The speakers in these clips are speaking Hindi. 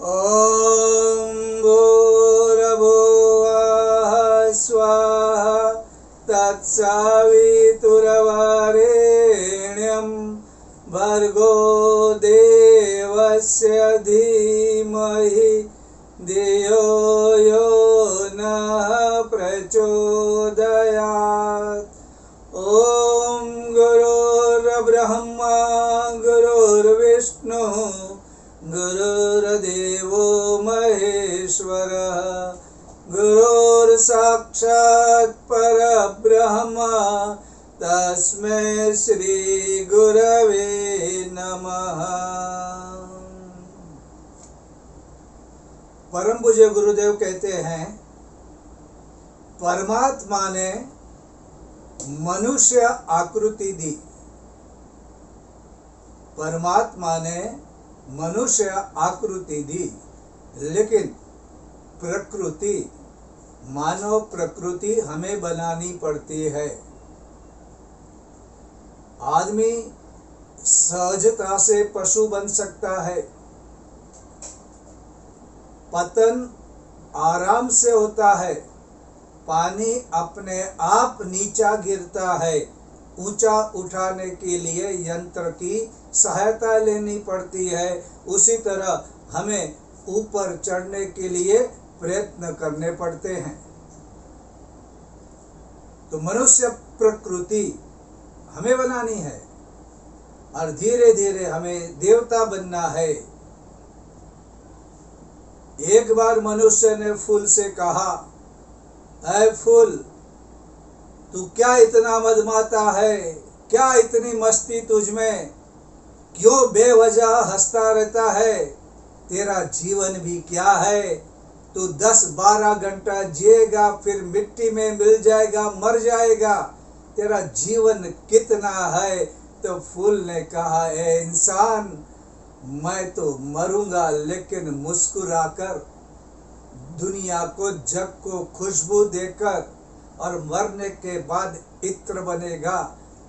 ॐ भूर्भुवः स्वः तत्सवितुर्वरेण्यं भर्गो देवस्य धीमहि धियो यो नः प्रचोदयात्। ॐ गुरुर्ब्रह्मा गुरुर्विष्णुः गुरुर्देवो महेश्वरः गुरुर्साक्षात् परब्रह्म तस्मै श्री गुरवे नमः। परम पूज्य गुरुदेव कहते हैं, परमात्मा ने मनुष्य आकृति दी। परमात्मा ने मनुष्य आकृति दी, लेकिन प्रकृति, मानव प्रकृति हमें बनानी पड़ती है। आदमी सहजता से पशु बन सकता है, पतन आराम से होता है, पानी अपने आप नीचा गिरता है, ऊंचा उठाने के लिए यंत्र की सहायता लेनी पड़ती है। उसी तरह हमें ऊपर चढ़ने के लिए प्रयत्न करने पड़ते हैं। तो मनुष्य प्रकृति हमें बनानी है और धीरे धीरे हमें देवता बनना है। एक बार मनुष्य ने फूल से कहा, ऐ फूल, तू क्या इतना मदमाता है, क्या इतनी मस्ती तुझमें, क्यों बेवजह हंसता रहता है, तेरा जीवन भी क्या है, तू 10-12 घंटा जिएगा फिर मिट्टी में मिल जाएगा, मर जाएगा, तेरा जीवन कितना है। तो फूल ने कहा, ए इंसान, मैं तो मरूंगा लेकिन मुस्कुराकर, दुनिया को, जग को खुशबू देकर, और मरने के बाद इत्र बनेगा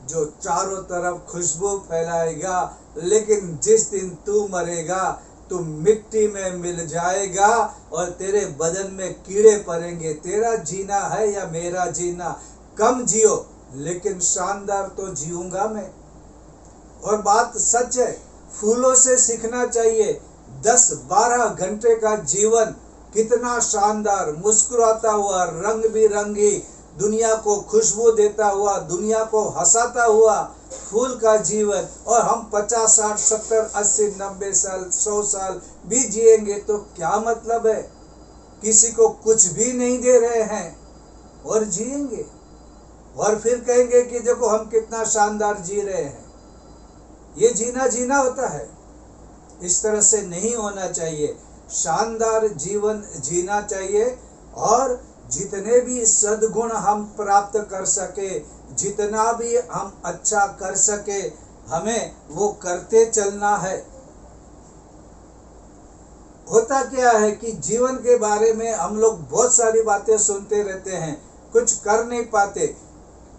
जो चारों तरफ खुशबू फैलाएगा। लेकिन जिस दिन तू मरेगा तू मिट्टी में मिल जाएगा और तेरे बदन में कीड़े पड़ेंगे। तेरा जीना है या मेरा जीना, कम जियो लेकिन शानदार तो जीऊंगा मैं। और बात सच है, फूलों से सीखना चाहिए। 10-12 घंटे का जीवन कितना शानदार, मुस्कुराता हुआ, रंग बिरंगी, दुनिया को खुशबू देता हुआ, दुनिया को हंसाता हुआ फूल का जीवन। और हम 50, 60, 70, 80, 90 साल, 100 साल भी जिएंगे तो क्या मतलब है? किसी को कुछ भी नहीं दे रहे हैं और जिएंगे और फिर कहेंगे कि देखो हम कितना शानदार जी रहे हैं। ये जीना होता है? इस तरह से नहीं होना चाहिए। शानदार जीवन जीना चाहिए और जितने भी सद्गुण हम प्राप्त कर सके, जितना भी हम अच्छा कर सके, हमें वो करते चलना है। होता क्या है कि जीवन के बारे में हम लोग बहुत सारी बातें सुनते रहते हैं, कुछ कर नहीं पाते,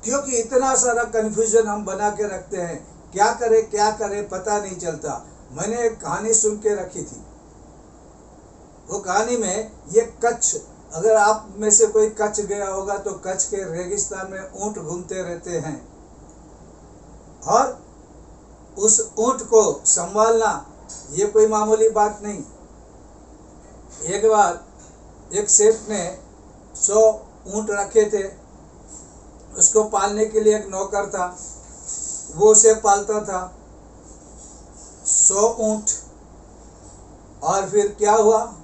क्योंकि इतना सारा कंफ्यूजन हम बना के रखते हैं। क्या करें पता नहीं चलता। मैंने एक कहानी सुन के रखी थी। वो कहानी में ये कच्छ, अगर आप में से कोई कच्छ गया होगा तो कच्छ के रेगिस्तान में ऊंट घूमते रहते हैं और उस ऊंट को संभालना ये कोई मामूली बात नहीं। एक बार एक सेठ ने 100 ऊंट रखे थे। उसको पालने के लिए एक नौकर था, वो उसे पालता था। 100 ऊंट। और फिर क्या हुआ,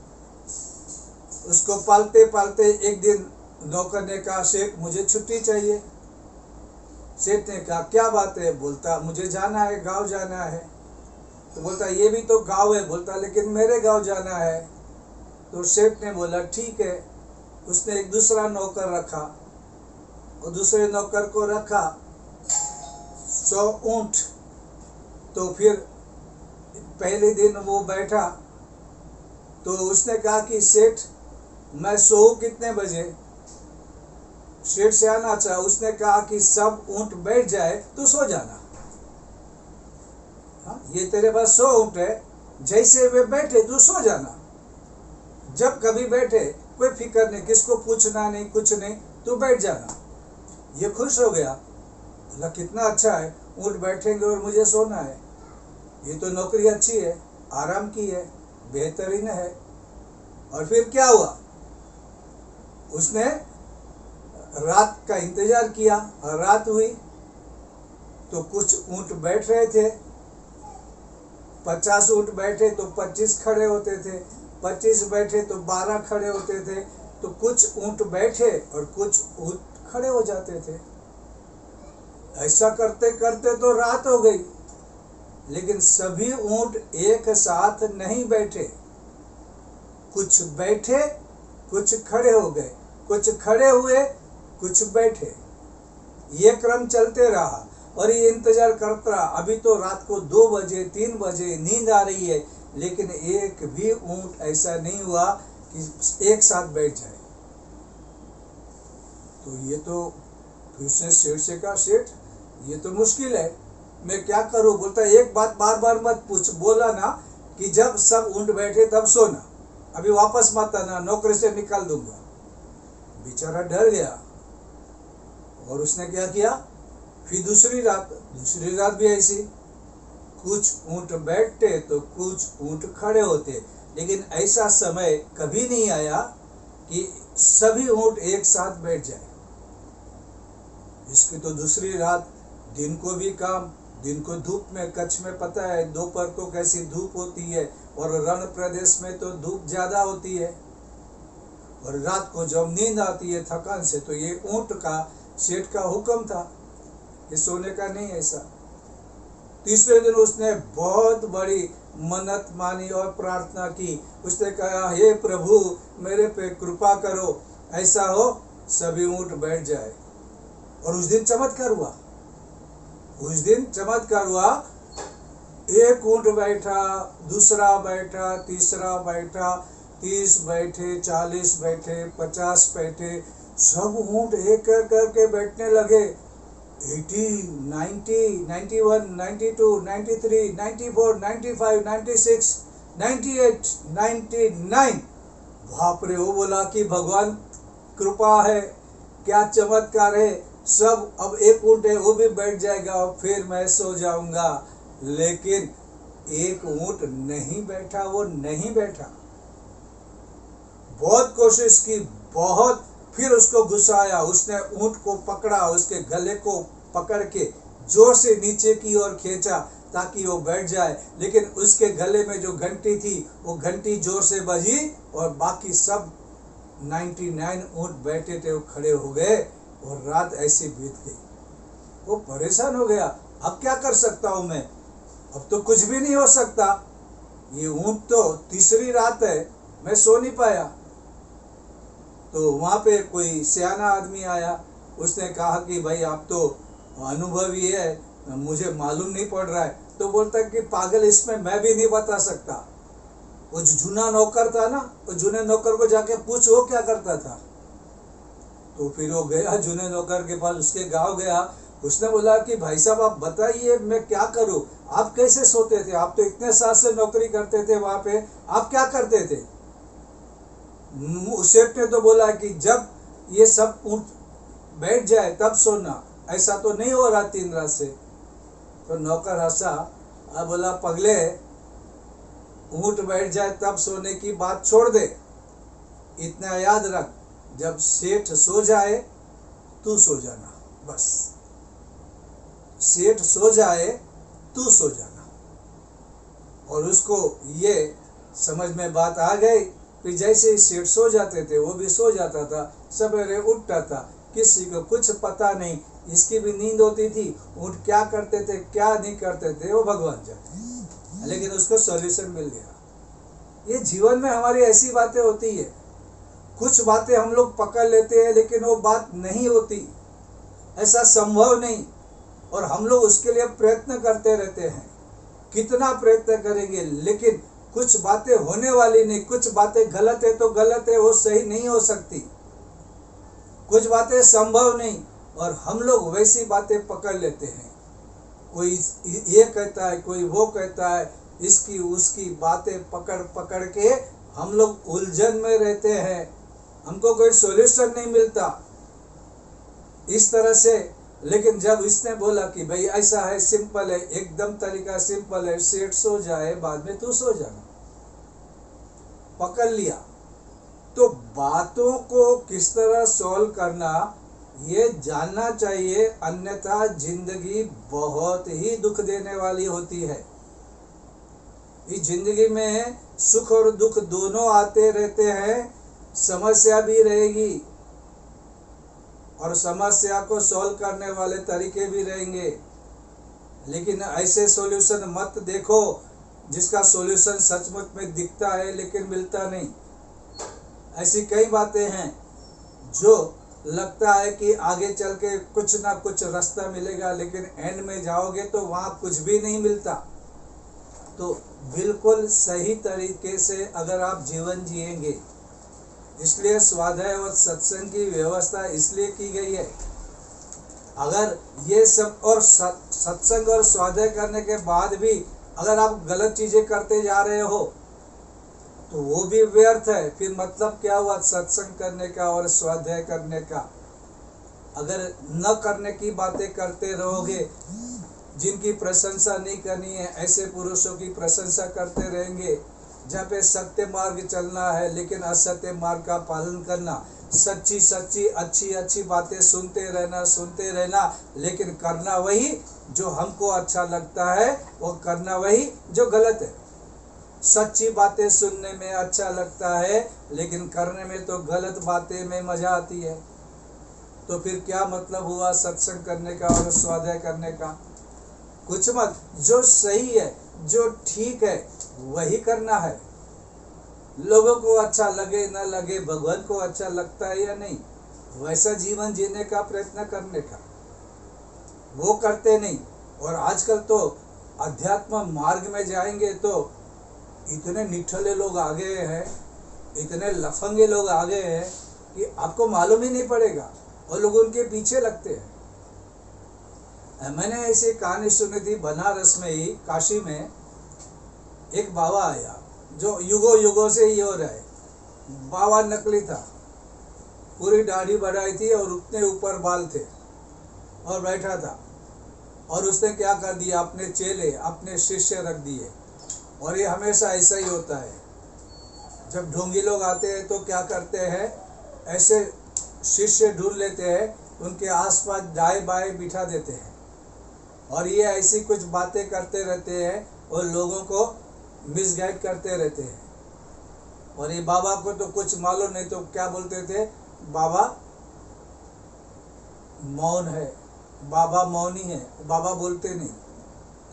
उसको पालते पालते एक दिन नौकर ने कहा, सेठ मुझे छुट्टी चाहिए। सेठ ने कहा, क्या बात है? बोलता, मुझे जाना है, गांव जाना है। तो बोलता, ये भी तो गांव है। बोलता, लेकिन मेरे गांव जाना है। तो सेठ ने बोला, ठीक है। उसने एक दूसरा नौकर रखा और दूसरे नौकर को रखा 100 ऊंट। तो फिर पहले दिन वो बैठा तो उसने कहा कि सेठ मैं सोऊं कितने बजे? सेठ से आना चाहा। उसने कहा कि सब ऊंट बैठ जाए तो सो जाना। हाँ, ये तेरे पास 100 ऊंट है, जैसे वे बैठे तू सो जाना। जब कभी बैठे कोई फिक्र नहीं, किसको पूछना नहीं, कुछ नहीं, तू बैठ जाना। ये खुश हो गया, बोला कितना अच्छा है, ऊँट बैठेंगे और मुझे सोना है, ये तो नौकरी अच्छी है, आराम की है, बेहतरीन है। और फिर क्या हुआ, उसने रात का इंतजार किया और रात हुई तो कुछ ऊँट बैठ रहे थे, 50 ऊँट बैठे तो 25 खड़े होते थे, 25 बैठे तो 12 खड़े होते थे। तो कुछ ऊँट बैठे और कुछ ऊँट खड़े हो जाते थे। ऐसा करते करते तो रात हो गई, लेकिन सभी ऊँट एक साथ नहीं बैठे, कुछ बैठे कुछ खड़े हो गए, कुछ खड़े हुए कुछ बैठे। ये क्रम चलते रहा और ये इंतजार करता रहा। अभी तो रात को 2 बजे 3 बजे नींद आ रही है, लेकिन एक भी ऊँट ऐसा नहीं हुआ कि एक साथ बैठ जाए। तो ये तो फिर उसने सेठ से कहा, सेठ ये तो मुश्किल है, मैं क्या करूं। बोलता एक बात बार बार मत पूछ, बोला ना कि जब सब ऊँट बैठे तब सोना, अभी वापस मत आना, नौकरी से निकाल दूंगा। बेचारा डर गया और उसने क्या किया, फिर दूसरी रात भी ऐसी, कुछ ऊँट बैठते तो कुछ ऊँट खड़े होते, लेकिन ऐसा समय कभी नहीं आया कि सभी ऊँट एक साथ बैठ जाए। इसकी तो दूसरी रात, दिन को भी काम, दिन को धूप में, कच्छ में पता है दोपहर को कैसी धूप होती है और रण प्रदेश में तो धूप ज्यादा होती है। और रात को जब नींद आती है थकान से, तो ये ऊँट का सेठ का हुक्म था, ये सोने का नहीं ऐसा। तीसरे दिन उसने बहुत बड़ी मन्नत मानी और प्रार्थना की। उसने कहा, हे प्रभु मेरे पे कृपा करो, ऐसा हो सभी ऊँट बैठ जाए। और उस दिन चमत्कार हुआ, एक ऊँट बैठा, दूसरा बैठा, तीसरा बैठा, 30 बैठे, 40 बैठे, 50 बैठे, सब ऊँट एक करके बैठने लगे। 80, 90, 91, 92, 93, 94, 95, 96, 98, 99। बाप रे, वो बोला कि भगवान कृपा है, क्या चमत्कार है, सब अब एक ऊँट है वो भी बैठ जाएगा और फिर मैं सो जाऊंगा। लेकिन एक ऊँट नहीं बैठा, वो नहीं बैठा। बहुत कोशिश की, बहुत, फिर उसको गुस्सा आया, उसने ऊँट को पकड़ा, उसके गले को पकड़ के जोर से नीचे की ओर खींचा ताकि वो बैठ जाए। लेकिन उसके गले में जो घंटी थी वो घंटी जोर से बजी और बाकी सब 99 ऊँट बैठे थे वो खड़े हो गए और रात ऐसी बीत गई। वो परेशान हो गया, अब क्या कर सकता हूं मैं, अब तो कुछ भी नहीं हो सकता, ये ऊँट तो तीसरी रात है, मैं सो नहीं पाया। तो वहां पे कोई सियाना आदमी आया, उसने कहा कि भाई आप तो अनुभवी है, मुझे मालूम नहीं पड़ रहा है। तो बोलता कि पागल, इसमें मैं भी नहीं बता सकता। वो जो जूना नौकर था ना, वो जूने नौकर को जाके पूछ वो क्या करता था। तो फिर वो गया जूने नौकर के पास, उसके गांव गया। उसने बोला कि भाई साहब आप बताइए मैं क्या करूं, आप कैसे सोते थे, आप तो इतने साल से नौकरी करते थे वहां पे, आप क्या करते थे। उस सेठ ने तो बोला कि जब ये सब ऊँट बैठ जाए तब सोना, ऐसा तो नहीं हो रहा 3 रात से। तो नौकर हंसा, अब बोला पगले, ऊँट बैठ जाए तब सोने की बात छोड़ दे, इतना याद रख, जब सेठ सो जाए तू सो जाना, बस सेठ सो जाए तू सो जाना। और उसको ये समझ में बात आ गई। फिर जैसे ही सेठ सो जाते थे वो भी सो जाता था, सवेरे उठता था, किसी को कुछ पता नहीं, इसकी भी नींद होती थी। ऊँट क्या करते थे क्या नहीं करते थे वो भगवान जाने, लेकिन उसको सॉल्यूशन मिल गया। ये जीवन में हमारी ऐसी बातें होती है, कुछ बातें हम लोग पकड़ लेते हैं लेकिन वो बात नहीं होती, ऐसा संभव नहीं, और हम लोग उसके लिए प्रयत्न करते रहते हैं। कितना प्रयत्न करेंगे, लेकिन कुछ बातें होने वाली नहीं, कुछ बातें गलत है तो गलत है, वो सही नहीं हो सकती, कुछ बातें संभव नहीं, और हम लोग वैसी बातें पकड़ लेते हैं। कोई ये कहता है, कोई वो कहता है, इसकी उसकी बातें पकड़ पकड़ के हम लोग उलझन में रहते हैं, हमको कोई सॉल्यूशन नहीं मिलता इस तरह से। लेकिन जब इसने बोला कि भाई ऐसा है, सिंपल है, एकदम तरीका सिंपल है, सेठ सो जाए बाद में तू सो जाना, पकड़ लिया। तो बातों को किस तरह सॉल्व करना ये जानना चाहिए, अन्यथा जिंदगी बहुत ही दुख देने वाली होती है। इस जिंदगी में सुख और दुख दोनों आते रहते हैं, समस्या भी रहेगी और समस्या को सॉल्व करने वाले तरीके भी रहेंगे। लेकिन ऐसे सॉल्यूशन मत देखो जिसका सॉल्यूशन सचमुच में दिखता है लेकिन मिलता नहीं। ऐसी कई बातें हैं जो लगता है कि आगे चल के कुछ ना कुछ रास्ता मिलेगा, लेकिन एंड में जाओगे तो वहाँ कुछ भी नहीं मिलता। तो बिल्कुल सही तरीके से अगर आप जीवन जिएंगे, इसलिए स्वाध्याय और सत्संग की व्यवस्था इसलिए की गई है। अगर ये सब और सत्संग और स्वाध्याय करने के बाद भी अगर आप गलत चीजें करते जा रहे हो तो वो भी व्यर्थ है। फिर मतलब क्या हुआ सत्संग करने का और स्वाध्याय करने का? अगर न करने की बातें करते रहोगे, जिनकी प्रशंसा नहीं करनी है ऐसे पुरुषों की प्रशंसा करते रहेंगे, जहाँ पे सत्य मार्ग चलना है लेकिन असत्य मार्ग का पालन करना, सच्ची सच्ची अच्छी अच्छी बातें सुनते रहना, लेकिन करना वही जो हमको अच्छा लगता है, वो करना वही जो गलत है। सच्ची बातें सुनने में अच्छा लगता है लेकिन करने में तो गलत बातें में मजा आती है। तो फिर क्या मतलब हुआ सत्संग करने का और स्वाध्याय करने का? कुछ मत, जो सही है जो ठीक है वही करना है। लोगों को अच्छा लगे न लगे, भगवान को अच्छा लगता है या नहीं, वैसा जीवन जीने का प्रयत्न करने का, वो करते नहीं। और आजकल तो अध्यात्म मार्ग में जाएंगे तो इतने निठल्ले लोग आ गए हैं, इतने लफंगे लोग आ गए हैं कि आपको मालूम ही नहीं पड़ेगा और लोग उनके पीछे लगते हैं। मैंने ऐसी कहानी सुनी थी बनारस में ही, काशी में एक बाबा आया जो युगों युगों से ही हो रहा है। बाबा नकली था, पूरी दाढ़ी बढ़ाई थी और उतने ऊपर बाल थे और बैठा था। और उसने क्या कर दिया, अपने चेले अपने शिष्य रख दिए। और ये हमेशा ऐसा ही होता है, जब ढोंगी लोग आते हैं तो क्या करते हैं, ऐसे शिष्य ढूंढ लेते हैं, उनके आसपास दाएं बाएं बिठा देते हैं और ये ऐसी कुछ बातें करते रहते हैं और लोगों को मिसगाइड करते रहते हैं। और ये बाबा को तो कुछ मालूम नहीं, तो क्या बोलते थे, बाबा मौन है, बाबा मौनी है, बाबा बोलते नहीं।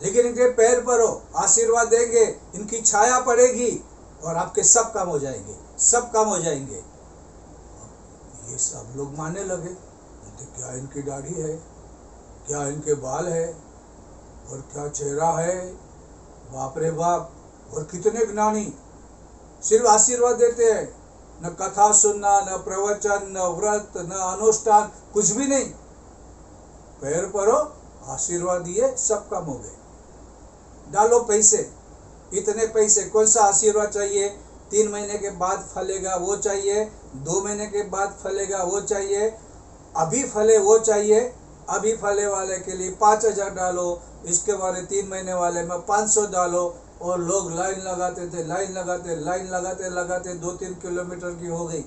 लेकिन इनके पैर पर हो, आशीर्वाद देंगे, इनकी छाया पड़ेगी और आपके सब काम हो जाएंगे, सब काम हो जाएंगे। ये सब लोग मानने लगे, क्या इनकी दाढ़ी है, क्या इनके बाल है और क्या चेहरा है, बाप रे बाप। और कितने ज्ञानी सिर्फ आशीर्वाद देते हैं, न कथा सुनना, न प्रवचन, न व्रत, न अनुष्ठान, कुछ भी नहीं। पैर पर हो, आशीर्वाद दिए, सब काम हो गए। डालो पैसे, इतने पैसे, कौन सा आशीर्वाद चाहिए? 3 महीने के बाद फलेगा वो चाहिए, 2 महीने के बाद फलेगा वो चाहिए, अभी फले वो चाहिए। अभी फले वाले के लिए 5,000 डालो, इसके वाले 3 महीने वाले में 500 डालो। और लोग लाइन लगाते थे, लाइन लगाते 2-3 किलोमीटर की हो गई।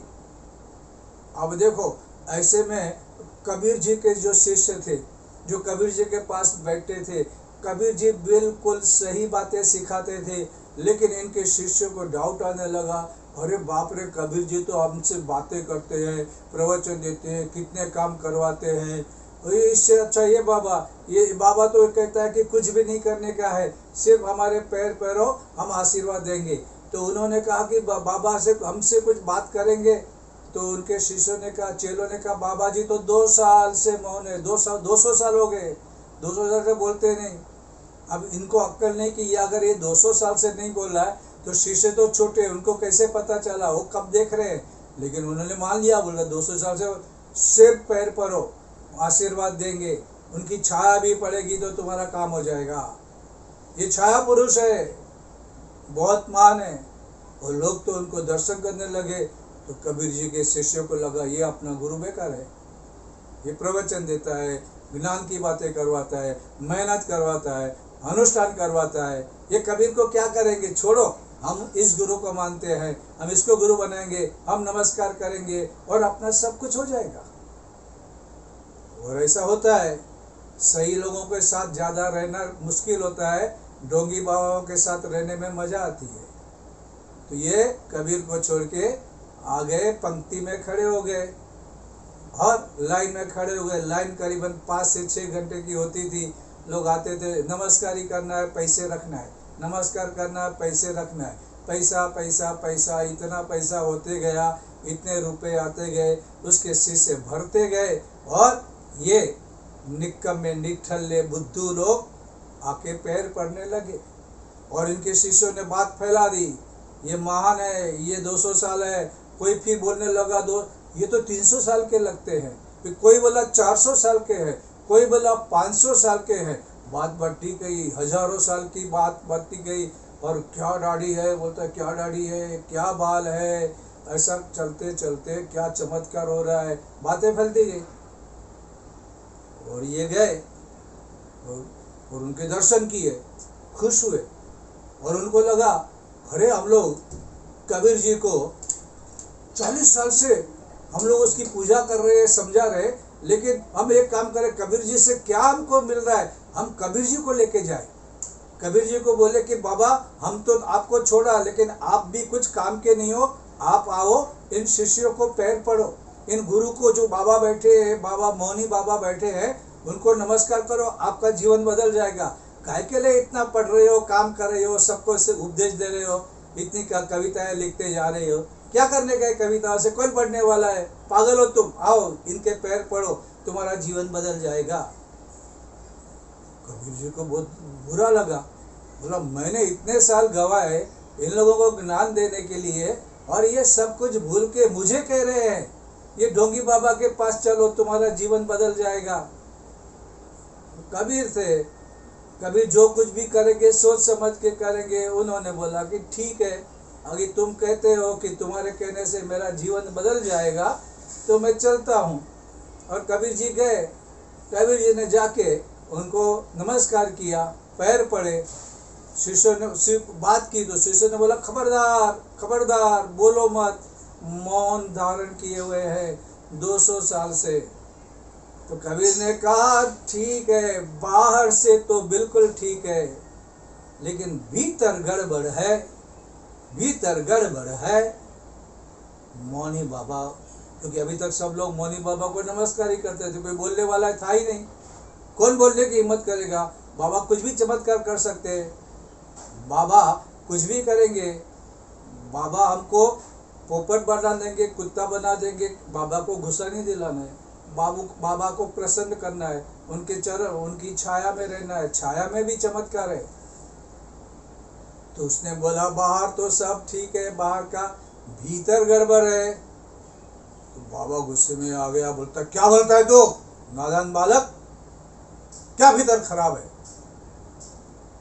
अब देखो, ऐसे में कबीर जी के जो शिष्य थे, जो कबीर जी के पास बैठते थे, कबीर जी बिल्कुल सही बातें सिखाते थे, लेकिन इनके शिष्यों को डाउट आने लगा, अरे बाप रे, कबीर जी तो हमसे बातें करते हैं, प्रवचन देते हैं, कितने काम करवाते हैं, इससे अच्छा ये बाबा तो कहता है कि कुछ भी नहीं करने का है, सिर्फ हमारे पैर पैरो, हम आशीर्वाद देंगे। तो उन्होंने कहा कि बाबा से हमसे कुछ बात करेंगे? तो उनके शिष्यों ने कहा, चेलों ने कहा, बाबा जी तो 2 साल से मौन है, 200 साल हो गए, 200 साल से बोलते नहीं। अब इनको अक्ल नहीं कि अगर ये 200 साल से नहीं बोल रहा है तो शिष्य तो छोटे, उनको कैसे पता चला, वो कब देख रहे हैं। लेकिन उन्होंने मान लिया, बोला 200 साल से सिर्फ पैर पर हो, आशीर्वाद देंगे, उनकी छाया भी पड़ेगी तो तुम्हारा काम हो जाएगा। ये छाया पुरुष है, बहुत महान है। और लोग तो उनको दर्शन करने लगे। तो कबीर जी के शिष्यों को लगा ये अपना गुरु बेकार है, ये प्रवचन देता है, ज्ञान की बातें करवाता है, मेहनत करवाता है, अनुष्ठान करवाता है, ये कबीर को क्या करेंगे, छोड़ो, हम इस गुरु को मानते हैं, हम इसको गुरु बनाएंगे, हम नमस्कार करेंगे और अपना सब कुछ हो जाएगा। और ऐसा होता है, सही लोगों के साथ ज़्यादा रहना मुश्किल होता है, ढोंगी बाबाओं के साथ रहने में मज़ा आती है। तो ये कबीर को छोड़ के आ गए, पंक्ति में खड़े हो गए और लाइन में खड़े हो गए। लाइन करीबन 5 से 6 घंटे की होती थी। लोग आते थे, नमस्कार ही करना है, पैसे रखना है, नमस्कार करना है, पैसे रखना है, पैसा पैसा पैसा, इतना पैसा होते गया, इतने रुपए आते गए, उसके शीशे भरते गए और ये निकम्मे निठल्ले बुद्धू लोग आके पैर पड़ने लगे और इनके शिष्यों ने बात फैला दी, ये महान है, ये 200 साल है। कोई फिर बोलने लगा ये तो 300 साल के लगते हैं, फिर कोई बोला 400 साल के हैं, कोई बोला 500 साल के हैं। बात बढ़ती गई, हजारों साल की बात बढ़ती गई। और क्या दाढ़ी है, बोलता क्या दाढ़ी है, क्या बाल है, ऐसा चलते चलते क्या चमत्कार हो रहा है, बातें फैलती गई। और ये गए और उनके दर्शन किए, खुश हुए और उनको लगा अरे हम लोग कबीर जी को 40 साल से हम लोग उसकी पूजा कर रहे हैं, समझा रहे, लेकिन हम एक काम करें, कबीर जी से क्या हमको मिल रहा है, हम कबीर जी को लेके जाए। कबीर जी को बोले कि बाबा हम तो आपको छोड़ा, लेकिन आप भी कुछ काम के नहीं हो, आप आओ, इन शिष्यों को पैर पड़ो, इन गुरु को जो बाबा बैठे हैं, बाबा मौनी बाबा बैठे हैं, उनको नमस्कार करो, आपका जीवन बदल जाएगा। काहे के लिए इतना पढ़ रहे हो, काम कर रहे हो, सबको से उपदेश दे रहे हो, इतनी कविताएं लिखते जा रहे हो, क्या करने गए कविताओं से, कौन पढ़ने वाला है, पागल हो तुम, आओ इनके पैर पड़ो, तुम्हारा जीवन बदल जाएगा। कबीर जी को बहुत बुरा लगा, बोला मैंने इतने साल गवाए इन लोगों को ज्ञान देने के लिए और ये सब कुछ भूल के मुझे कह रहे हैं ये ढोंगी बाबा के पास चलो, तुम्हारा जीवन बदल जाएगा। कबीर थे, कबीर जो कुछ भी करेंगे सोच समझ के करेंगे। उन्होंने बोला कि ठीक है, अगर तुम कहते हो कि तुम्हारे कहने से मेरा जीवन बदल जाएगा तो मैं चलता हूँ। और कबीर जी गए, कबीर जी ने जाके उनको नमस्कार किया, पैर पड़े, शिष्यों ने बात की तो शिष्यों ने बोला खबरदार खबरदार, बोलो मत, मौन धारण किए हुए हैं 200 साल से। तो कबीर ने कहा ठीक है, बाहर से तो बिल्कुल ठीक है, लेकिन भीतर गड़बड़ है, भीतर गड़बड़ है। मौनी बाबा, क्योंकि अभी तक सब लोग मौनी बाबा को नमस्कार ही करते थे, कोई बोलने वाला था ही नहीं, कौन बोलने की हिम्मत करेगा। बाबा कुछ भी चमत्कार कर सकते हैं, बाबा कुछ भी करेंगे, बाबा हमको पोपट बना देंगे, कुत्ता बना देंगे, बाबा को गुस्सा नहीं दिलाना है, बाबा को प्रसन्न करना है, उनके चरण, उनकी छाया में रहना है, छाया में भी चमत्कार है। तो उसने बोला बाहर तो सब ठीक है, बाहर का, भीतर गड़बड़ है। तो बाबा गुस्से में आ गया, बोलता क्या बोलता है तू नादान बालक, क्या भीतर खराब है।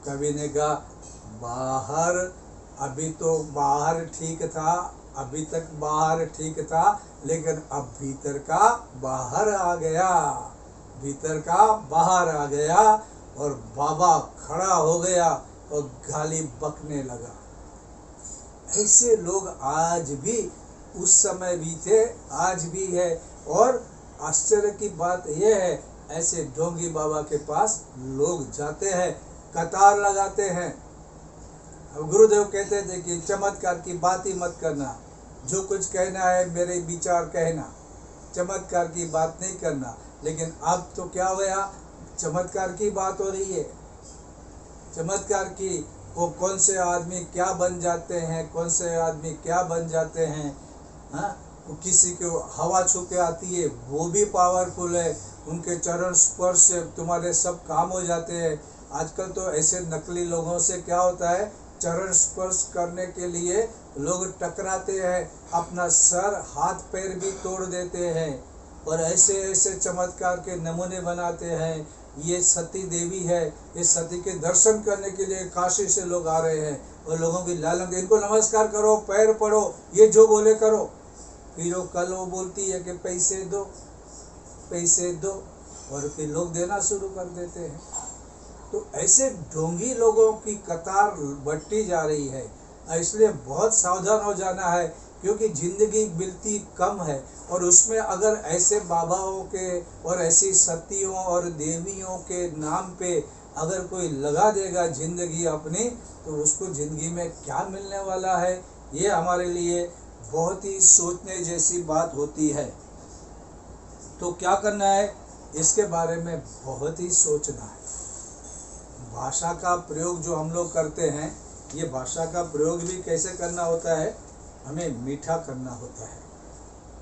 कवि ने कहा बाहर, अभी तो बाहर ठीक था, अभी तक बाहर ठीक था, लेकिन अब भीतर का बाहर आ गया, भीतर का बाहर आ गया। और बाबा खड़ा हो गया और गाली बकने लगा। ऐसे लोग आज भी, उस समय भी थे, आज भी है। और आश्चर्य की बात यह है, ऐसे ढोंगी बाबा के पास लोग जाते हैं, कतार लगाते हैं। अब गुरुदेव कहते थे कि चमत्कार की बात ही मत करना, जो कुछ कहना है मेरे विचार कहना, चमत्कार की बात नहीं करना। लेकिन अब तो क्या हो गया, चमत्कार की बात हो रही है, चमत्कार की, वो कौन से आदमी क्या बन जाते हैं, कौन से आदमी क्या बन जाते हैं। हाँ, वो किसी को हवा छू के आती है, वो भी पावरफुल है, उनके चरण स्पर्श से तुम्हारे सब काम हो जाते हैं। आजकल तो ऐसे नकली लोगों से क्या होता है, चरण स्पर्श करने के लिए लोग टकराते हैं, अपना सर हाथ पैर भी तोड़ देते हैं और ऐसे ऐसे चमत्कार के नमूने बनाते हैं। ये सती देवी है, ये सती के दर्शन करने के लिए काशी से लोग आ रहे हैं, और लोगों की लालच, इनको नमस्कार करो, पैर पड़ो, ये जो बोले करो। फिर वो कल वो बोलती है कि पैसे दो, पैसे दो, और फिर लोग देना शुरू कर देते हैं। तो ऐसे ढोंगी लोगों की कतार बढ़ती जा रही है। इसलिए बहुत सावधान हो जाना है, क्योंकि जिंदगी मिलती कम है, और उसमें अगर ऐसे बाबाओं के और ऐसी सतियों और देवियों के नाम पे अगर कोई लगा देगा जिंदगी अपनी, तो उसको जिंदगी में क्या मिलने वाला है, ये हमारे लिए बहुत ही सोचने जैसी बात होती है। तो क्या करना है, इसके बारे में बहुत ही सोचना है। भाषा का प्रयोग जो हम लोग करते हैं, ये भाषा का प्रयोग भी कैसे करना होता है, हमें मीठा करना होता है।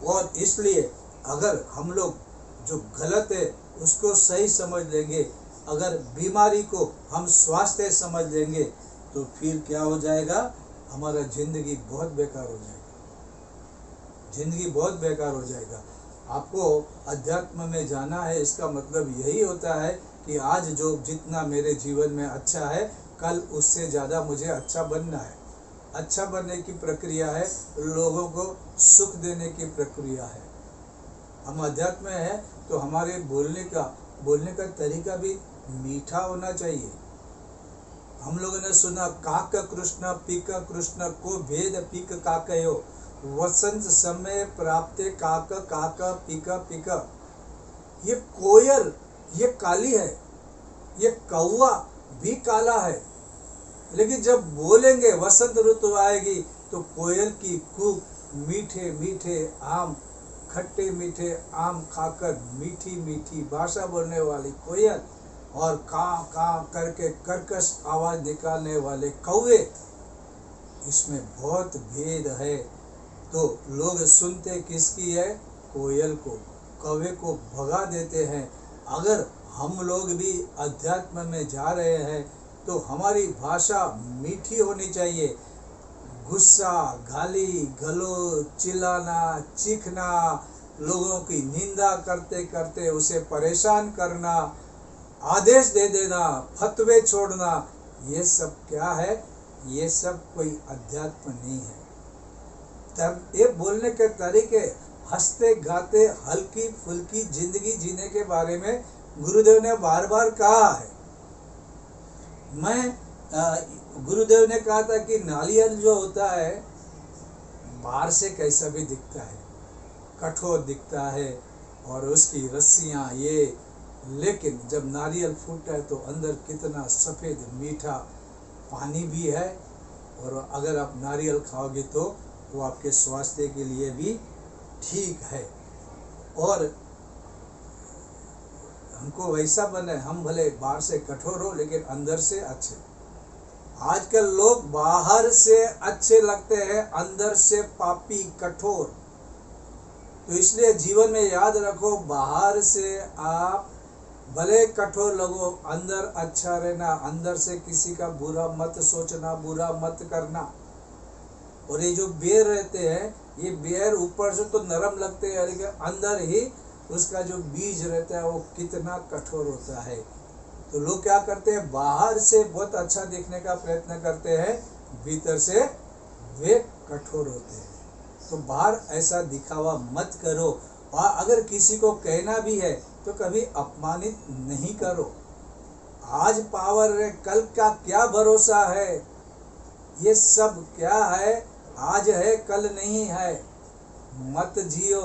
और इसलिए अगर हम लोग जो गलत है उसको सही समझ लेंगे, अगर बीमारी को हम स्वास्थ्य समझ लेंगे, तो फिर क्या हो जाएगा, हमारा जिंदगी बहुत बेकार हो जाएगा, जिंदगी बहुत बेकार हो जाएगा। आपको अध्यात्म में जाना है, इसका मतलब यही होता है कि आज जो जितना मेरे जीवन में अच्छा है, कल उससे ज़्यादा मुझे अच्छा बनना है। अच्छा बनने की प्रक्रिया है, लोगों को सुख देने की प्रक्रिया है। हम अध्यात्म में है तो हमारे बोलने का तरीका भी मीठा होना चाहिए। हम लोगों ने सुना, काक कृष्ण पीक कृष्ण को भेद पीक काकयो, वसंत समय प्राप्ते काक काक पीक पीक। ये कोयल ये काली है, ये कौवा भी काला है, लेकिन जब बोलेंगे वसंत ऋतु आएगी तो कोयल की कूक, मीठे मीठे आम, खट्टे मीठे आम खाकर मीठी मीठी भाषा बोलने वाली कोयल, और kaa करके कर्कश आवाज निकालने वाले कौवे, इसमें बहुत भेद है। तो लोग सुनते किसकी है, कोयल को, कौवे को भगा देते हैं। अगर हम लोग भी अध्यात्म में जा रहे हैं तो हमारी भाषा मीठी होनी चाहिए। गुस्सा, गाली गलौज, चिल्लाना, चीखना, लोगों की निंदा करते करते उसे परेशान करना, आदेश दे देना, फतवे छोड़ना, ये सब क्या है, ये सब कोई अध्यात्म नहीं है। तब ये बोलने के तरीके, हंसते गाते हल्की फुल्की जिंदगी जीने के बारे में गुरुदेव ने बार बार कहा है। गुरुदेव ने कहा था कि नारियल जो होता है बाहर से कैसा भी दिखता है, कठोर दिखता है और उसकी रस्सियाँ ये, लेकिन जब नारियल फूटता है तो अंदर कितना सफ़ेद मीठा पानी भी है। और अगर आप नारियल खाओगे तो वो आपके स्वास्थ्य के लिए भी ठीक है। और हमको वैसा बने, हम भले बाहर से कठोर हो लेकिन अंदर से अच्छे। आजकल लोग बाहर से अच्छे लगते हैं, अंदर से पापी कठोर। तो इसलिए जीवन में याद रखो, बाहर से आप भले कठोर लगो, अंदर अच्छा रहना, अंदर से किसी का बुरा मत सोचना, बुरा मत करना। और ये जो बेर रहते हैं, ये बेर ऊपर से तो नरम लगते हैं, लेकिन अंदर ही उसका जो बीज रहता है वो कितना कठोर होता है। तो लोग क्या करते हैं, बाहर से बहुत अच्छा दिखने का प्रयत्न करते हैं, भीतर से वे कठोर होते हैं। तो बाहर ऐसा दिखावा मत करो। और अगर किसी को कहना भी है तो कभी अपमानित नहीं करो। आज पावर है, कल का क्या भरोसा है, ये सब क्या है, आज है कल नहीं है। मत जियो,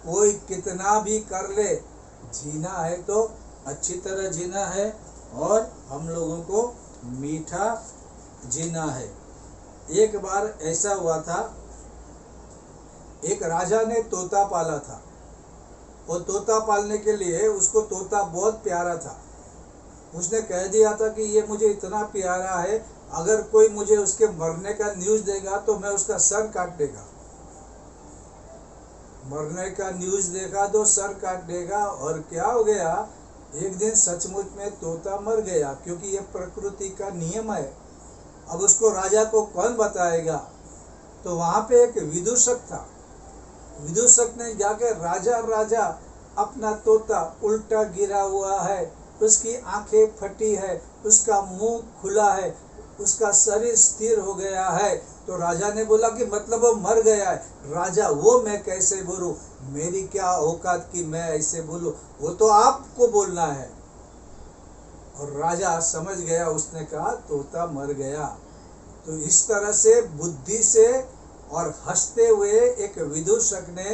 कोई कितना भी कर ले, जीना है तो अच्छी तरह जीना है और हम लोगों को मीठा जीना है। एक बार ऐसा हुआ था, एक राजा ने तोता पाला था। और तोता पालने के लिए उसको तोता बहुत प्यारा था। उसने कह दिया था कि ये मुझे इतना प्यारा है, अगर कोई मुझे उसके मरने का न्यूज़ देगा तो मैं उसका सर काट देगा। मरने का न्यूज़ देखा तो सर काट देगा। और क्या हो गया, एक दिन सचमुच में तोता मर गया, क्योंकि ये प्रकृति का नियम है। अब उसको राजा को कौन बताएगा। तो वहाँ पे एक विदूषक था। विदूषक ने जाके, राजा अपना तोता उल्टा गिरा हुआ है, उसकी आंखें फटी है, उसका मुंह खुला है, उसका शरीर स्थिर हो गया है। तो राजा ने बोला कि मतलब वो मर गया है। राजा, वो मैं कैसे बोलूं, मेरी क्या औकात कि मैं ऐसे बोलूं, वो तो आपको बोलना है। और राजा समझ गया, उसने कहा तोता मर गया। तो इस तरह से बुद्धि से और हंसते हुए एक विदूषक ने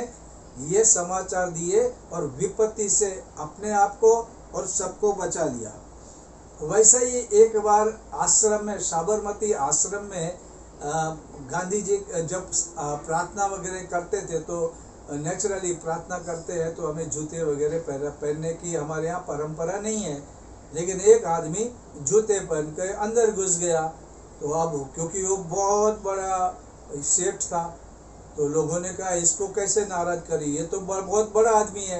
ये समाचार दिए और विपत्ति से अपने आप को और सबको बचा लिया। वैसा ही एक बार आश्रम में, साबरमती आश्रम में गांधी जी जब प्रार्थना वगैरह करते थे, तो नेचुरली प्रार्थना करते हैं तो हमें जूते वगैरह पहनने की हमारे यहाँ परंपरा नहीं है। लेकिन एक आदमी जूते पहन कर अंदर घुस गया। तो अब क्योंकि वो बहुत बड़ा सेठ था, तो लोगों ने कहा इसको कैसे नाराज करी, ये तो बहुत बड़ा आदमी है।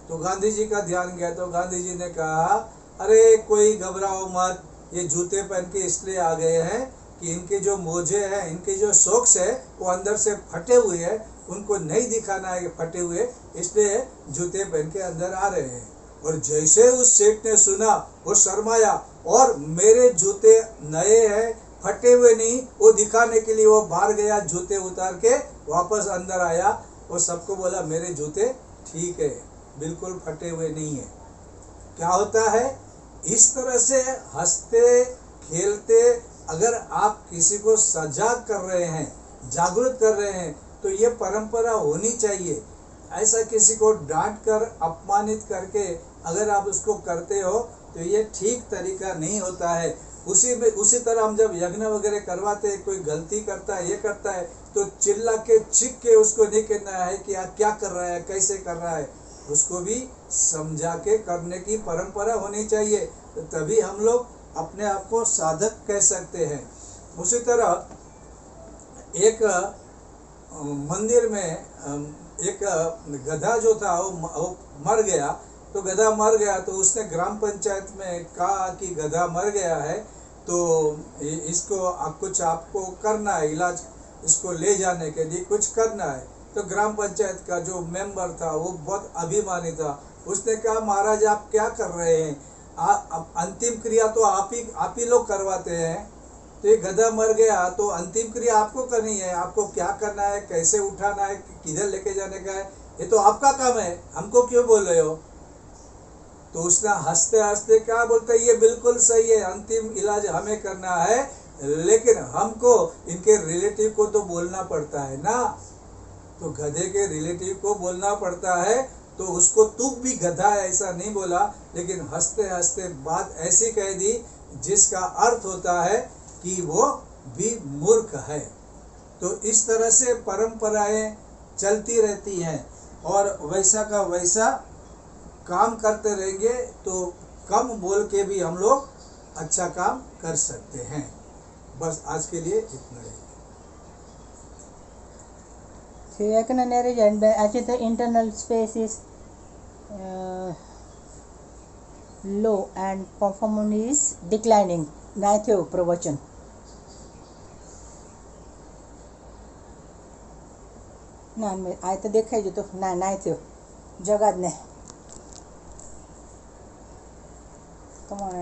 तो गांधी जी का ध्यान गया, तो गांधी जी ने कहा अरे कोई घबराओ मत, ये जूते पहन के इसलिए आ गए हैं कि इनके जो मोजे हैं, इनके जो सॉक्स है वो अंदर से फटे हुए हैं, उनको नहीं दिखाना है फटे हुए, इसलिए जूते पहन के अंदर आ रहे हैं। और जैसे उस सेठ ने सुना वो शर्माया और मेरे जूते नए हैं, फटे हुए नहीं, वो दिखाने के लिए वो बाहर गया, जूते उतार के वापस अंदर आया और सबको बोला मेरे जूते ठीक है, बिल्कुल फटे हुए नहीं है। क्या होता है, इस तरह से हंसते खेलते अगर आप किसी को सजग कर रहे हैं, जागरूक कर रहे हैं, तो ये परंपरा होनी चाहिए। ऐसा किसी को डांट कर अपमानित करके अगर आप उसको करते हो तो ये ठीक तरीका नहीं होता है। उसी तरह हम जब यज्ञ वगैरह करवाते हैं, कोई गलती करता है, ये करता है, तो चिल्ला के चीख के उसको नहीं कहना है कि आप क्या कर रहा है, कैसे कर रहा है, उसको भी समझा के करने की परंपरा होनी चाहिए। तो तभी हम लोग अपने आप को साधक कह सकते हैं। उसी तरह एक मंदिर में एक गधा जो था वो मर गया। तो गधा मर गया तो उसने ग्राम पंचायत में कहा कि गधा मर गया है, तो इसको कुछ आपको करना है, इलाज इसको ले जाने के लिए कुछ करना है। तो ग्राम पंचायत का जो मेंबर था वो बहुत अभिमानी था, उसने कहा महाराज आप क्या कर रहे हैं, अंतिम क्रिया तो आप ही लोग करवाते हैं। तो ये गधा मर गया तो अंतिम क्रिया आपको करनी है, आपको क्या करना है, कैसे उठाना है, किधर लेके जाने का है, ये तो आपका काम है, हमको क्यों बोल रहे हो। तो उसने हंसते हंसते क्या बोलता है, ये बिल्कुल सही है, अंतिम इलाज हमें करना है, लेकिन हमको इनके रिलेटिव को तो बोलना पड़ता है ना। तो गधे के रिलेटिव को बोलना पड़ता है, तो उसको तू भी गधा है ऐसा नहीं बोला, लेकिन हंसते हंसते बात ऐसी कह दी जिसका अर्थ होता है कि वो भी मूर्ख है। तो इस तरह से परंपराएं चलती रहती हैं और वैसा का वैसा काम करते रहेंगे तो कम बोल के भी हम लोग अच्छा काम कर सकते हैं। बस आज के लिए इतना ही। So jag kan nere igen, actually the internal space is low and performance is declining. नाही થયો પ્રવચન. ના આ તો દેખાઈ જતો, ના नाही થયો જગા જ ને તમારે